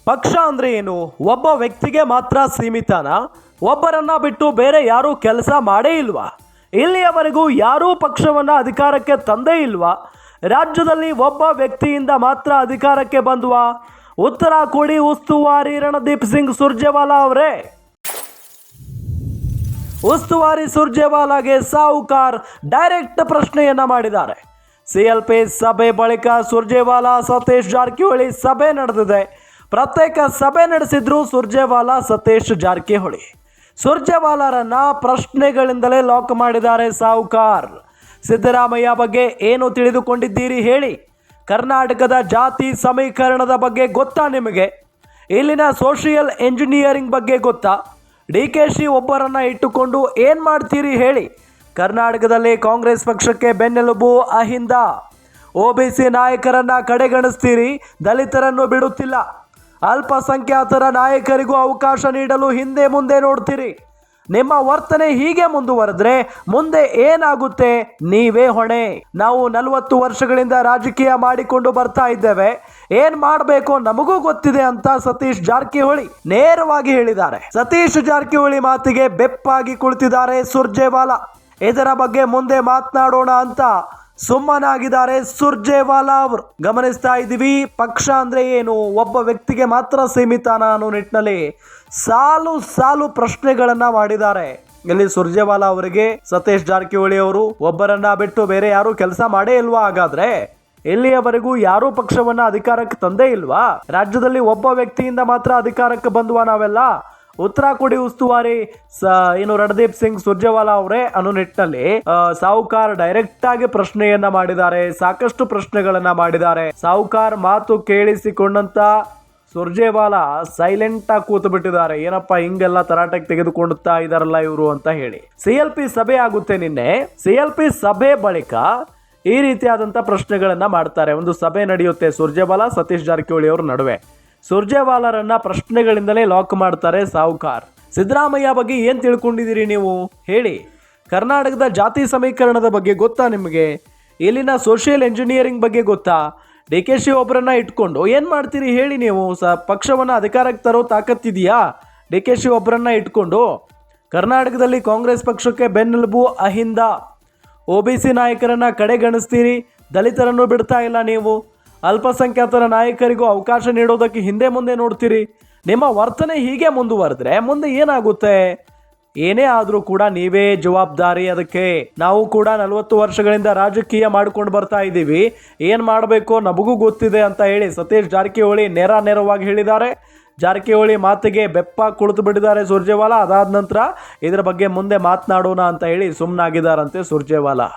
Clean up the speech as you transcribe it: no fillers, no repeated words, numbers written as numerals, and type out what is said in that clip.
ಪಕ್ಷ ಅಂದ್ರೆ ಏನು? ಒಬ್ಬ ವ್ಯಕ್ತಿಗೆ ಮಾತ್ರ ಸೀಮಿತನಾ? ಒಬ್ಬರನ್ನ ಬಿಟ್ಟು ಬೇರೆ ಯಾರೂ ಕೆಲಸ ಮಾಡೇ ಇಲ್ವಾ? ಇಲ್ಲಿಯವರೆಗೂ ಯಾರೂ ಪಕ್ಷವನ್ನು ಅಧಿಕಾರಕ್ಕೆ ತಂದೇ ಇಲ್ವಾ? ರಾಜ್ಯದಲ್ಲಿ ಒಬ್ಬ ವ್ಯಕ್ತಿಯಿಂದ ಮಾತ್ರ ಅಧಿಕಾರಕ್ಕೆ ಬಂದ್ವಾ? ಉತ್ತರ ಕೊಡಿ ಉಸ್ತುವಾರಿ ರಣದೀಪ್ ಸಿಂಗ್ ಸುರ್ಜೇವಾಲಾ ಅವರೇ. ಉಸ್ತುವಾರಿ ಸುರ್ಜೇವಾಲಾಗೆ ಸಾಹುಕಾರ್ ಡೈರೆಕ್ಟ್ ಪ್ರಶ್ನೆಯನ್ನ ಮಾಡಿದ್ದಾರೆ. ಸಿಎಲ್ಪಿ ಸಭೆ ಬಳಿಕ ಸುರ್ಜೇವಾಲಾ ಸತೀಶ್ ಜಾರಕಿಹೊಳಿ ಸಭೆ ನಡೆದಿದೆ. ಪ್ರತ್ಯೇಕ ಸಭೆ ನಡೆಸಿದ್ರು ಸುರ್ಜೇವಾಲಾ ಸತೀಶ್ ಜಾರಕಿಹೊಳಿ. ಸುರ್ಜೇವಾಲಾರನ್ನ ಪ್ರಶ್ನೆಗಳಿಂದಲೇ ಲಾಕ್ ಮಾಡಿದ್ದಾರೆ ಸಾಹುಕಾರ್. ಸಿದ್ದರಾಮಯ್ಯ ಬಗ್ಗೆ ಏನು ತಿಳಿದುಕೊಂಡಿದ್ದೀರಿ ಹೇಳಿ? ಕರ್ನಾಟಕದ ಜಾತಿ ಸಮೀಕರಣದ ಬಗ್ಗೆ ಗೊತ್ತಾ ನಿಮಗೆ? ಇಲ್ಲಿನ ಸೋಷಿಯಲ್ ಎಂಜಿನಿಯರಿಂಗ್ ಬಗ್ಗೆ ಗೊತ್ತಾ? ಡಿಕೆಶಿ ಒಬ್ಬರನ್ನ ಇಟ್ಟುಕೊಂಡು ಏನು ಮಾಡ್ತೀರಿ ಹೇಳಿ? ಕರ್ನಾಟಕದಲ್ಲಿ ಕಾಂಗ್ರೆಸ್ ಪಕ್ಷಕ್ಕೆ ಬೆನ್ನೆಲುಬು ಅಹಿಂದ. ಒಬಿಸಿ ನಾಯಕರನ್ನ ಕಡೆಗಣಿಸ್ತೀರಿ, ದಲಿತರನ್ನು ಬಿಡುತ್ತಿಲ್ಲ. ಅಲ್ಪಸಂಖ್ಯಾತರ ನಾಯಕರಿಗೂ ಅವಕಾಶ ನೀಡಲು ಹಿಂದೆ ಮುಂದೆ ನೋಡ್ತೀರಿ. ನಿಮ್ಮ ವರ್ತನೆ ಹೀಗೆ ಮುಂದುವರೆದ್ರೆ ಮುಂದೆ ಏನಾಗುತ್ತೆ? ನೀವೇ ಹೊಣೆ. ನಾವು 40 ವರ್ಷಗಳಿಂದ ರಾಜಕೀಯ ಮಾಡಿಕೊಂಡು ಬರ್ತಾ ಇದ್ದೇವೆ. ಏನ್ ಮಾಡಬೇಕು ನಮಗೂ ಗೊತ್ತಿದೆ ಅಂತ ಸತೀಶ್ ಜಾರಕಿಹೊಳಿ ನೇರವಾಗಿ ಹೇಳಿದ್ದಾರೆ. ಸತೀಶ್ ಜಾರಕಿಹೊಳಿ ಮಾತಿಗೆ ಬೆಪ್ಪಾಗಿ ಕುಳಿತಿದ್ದಾರೆ ಸುರ್ಜೇವಾಲಾ. ಇದರ ಬಗ್ಗೆ ಮುಂದೆ ಮಾತನಾಡೋಣ ಅಂತ ಸುಮ್ಮನಾಗಿದ್ದಾರೆ ಸುರ್ಜೇವಾಲಾ ಅವರು. ಗಮನಿಸ್ತಾ ಇದ್ದೀವಿ, ಪಕ್ಷ ಅಂದ್ರೆ ಏನು, ಒಬ್ಬ ವ್ಯಕ್ತಿಗೆ ಮಾತ್ರ ಸೀಮಿತನ ಅನ್ನೋ ನಿಟ್ಟಿನಲ್ಲಿ ಸಾಲು ಸಾಲು ಪ್ರಶ್ನೆಗಳನ್ನ ಮಾಡಿದ್ದಾರೆ. ಇಲ್ಲಿ ಸುರ್ಜೇವಾಲಾ ಅವರಿಗೆ ಸತೀಶ್ ಜಾರಕಿಹೊಳಿ ಅವರು ಒಬ್ಬರನ್ನ ಬಿಟ್ಟು ಬೇರೆ ಯಾರು ಕೆಲಸ ಮಾಡೇ ಇಲ್ವಾ? ಹಾಗಾದ್ರೆ ಇಲ್ಲಿಯವರೆಗೂ ಯಾರೂ ಪಕ್ಷವನ್ನ ಅಧಿಕಾರಕ್ಕೆ ತಂದೇ ಇಲ್ವಾ? ರಾಜ್ಯದಲ್ಲಿ ಒಬ್ಬ ವ್ಯಕ್ತಿಯಿಂದ ಮಾತ್ರ ಅಧಿಕಾರಕ್ಕೆ ಬಂದ್ವಾ ನಾವೆಲ್ಲ? ಉತ್ತರ ಕೊಡಿ ಉಸ್ತುವಾರಿ ರಣದೀಪ್ ಸಿಂಗ್ ಸುರ್ಜೇವಾಲಾ ಅವರೇ ಅನ್ನೋ ನಿಟ್ಟಿನಲ್ಲಿ ಸಾಹುಕಾರ್ ಡೈರೆಕ್ಟ್ ಆಗಿ ಪ್ರಶ್ನೆಯನ್ನ ಮಾಡಿದ್ದಾರೆ. ಸಾಕಷ್ಟು ಪ್ರಶ್ನೆಗಳನ್ನ ಮಾಡಿದ್ದಾರೆ. ಸಾಹುಕಾರ್ ಮಾತು ಕೇಳಿಸಿಕೊಂಡಂತ ಸುರ್ಜೇವಾಲಾ ಸೈಲೆಂಟ್ ಆಗಿ ಕೂತು ಬಿಟ್ಟಿದ್ದಾರೆ. ಏನಪ್ಪಾ ಹಿಂಗೆಲ್ಲ ತರಾಟೆಗೆ ತೆಗೆದುಕೊಂಡುತ್ತಾ ಇದಾರಲ್ಲ ಇವರು ಅಂತ ಹೇಳಿ. ಸಿಎಲ್ಪಿ ಸಭೆ ಆಗುತ್ತೆ ನಿನ್ನೆ. ಸಿಎಲ್ಪಿ ಸಭೆ ಬಳಿಕ ಈ ರೀತಿಯಾದಂತ ಪ್ರಶ್ನೆಗಳನ್ನ ಮಾಡ್ತಾರೆ. ಒಂದು ಸಭೆ ನಡೆಯುತ್ತೆ ಸುರ್ಜೇವಾಲಾ ಸತೀಶ್ ಜಾರಕಿಹೊಳಿ ಅವರ ನಡುವೆ. ಸುರ್ಜೇವಾಲಾರನ್ನ ಪ್ರಶ್ನೆಗಳಿಂದಲೇ ಲಾಕ್ ಮಾಡ್ತಾರೆ ಸಾಹುಕಾರ್. ಸಿದ್ದರಾಮಯ್ಯ ಬಗ್ಗೆ ಏನ್ ತಿಳ್ಕೊಂಡಿದ್ದೀರಿ ನೀವು ಹೇಳಿ? ಕರ್ನಾಟಕದ ಜಾತಿ ಸಮೀಕರಣದ ಬಗ್ಗೆ ಗೊತ್ತಾ ನಿಮಗೆ? ಇಲ್ಲಿನ ಸೋಷಿಯಲ್ ಎಂಜಿನಿಯರಿಂಗ್ ಬಗ್ಗೆ ಗೊತ್ತಾ? ಡಿಕೆಶಿ ಒಬ್ಬರನ್ನ ಇಟ್ಕೊಂಡು ಏನ್ ಮಾಡ್ತೀರಿ ಹೇಳಿ ನೀವು? ಪಕ್ಷವನ್ನ ಅಧಿಕಾರಕ್ಕೆ ತರೋ ತಾಕತ್ತಿದೆಯಾ ಡಿಕೆಶಿ ಒಬ್ಬರನ್ನ ಇಟ್ಕೊಂಡು? ಕರ್ನಾಟಕದಲ್ಲಿ ಕಾಂಗ್ರೆಸ್ ಪಕ್ಷಕ್ಕೆ ಬೆನ್ನೆಲುಬು ಅಹಿಂದ. ಒಬಿಸಿ ನಾಯಕರನ್ನ ಕಡೆಗಣಿಸ್ತೀರಿ, ದಲಿತರನ್ನು ಬಿಡ್ತಾ ಇಲ್ಲ ನೀವು. ಅಲ್ಪಸಂಖ್ಯಾತರ ನಾಯಕರಿಗೂ ಅವಕಾಶ ನೀಡೋದಕ್ಕೆ ಹಿಂದೆ ಮುಂದೆ ನೋಡ್ತೀರಿ. ನಿಮ್ಮ ವರ್ತನೆ ಹೀಗೆ ಮುಂದುವರೆದ್ರೆ ಮುಂದೆ ಏನಾಗುತ್ತೆ? ಏನೇ ಆದರೂ ಕೂಡ ನೀವೇ ಜವಾಬ್ದಾರಿ ಅದಕ್ಕೆ. ನಾವು ಕೂಡ 40 ವರ್ಷಗಳಿಂದ ರಾಜಕೀಯ ಮಾಡ್ಕೊಂಡು ಬರ್ತಾ ಇದ್ದೀವಿ. ಏನು ಮಾಡಬೇಕು ನಮಗೂ ಗೊತ್ತಿದೆ ಅಂತ ಹೇಳಿ ಸತೀಶ್ ಜಾರಕಿಹೊಳಿ ನೇರವಾಗಿ ಹೇಳಿದ್ದಾರೆ. ಜಾರಕಿಹೊಳಿ ಮಾತಿಗೆ ಬೆಪ್ಪ ಕುಳಿತು ಬಿಟ್ಟಿದ್ದಾರೆ ಸುರ್ಜೇವಾಲಾ. ಅದಾದ ನಂತರ ಇದರ ಬಗ್ಗೆ ಮುಂದೆ ಮಾತನಾಡೋಣ ಅಂತ ಹೇಳಿ ಸುಮ್ಮನಾಗಿದ್ದಾರಂತೆ ಸುರ್ಜೇವಾಲಾ.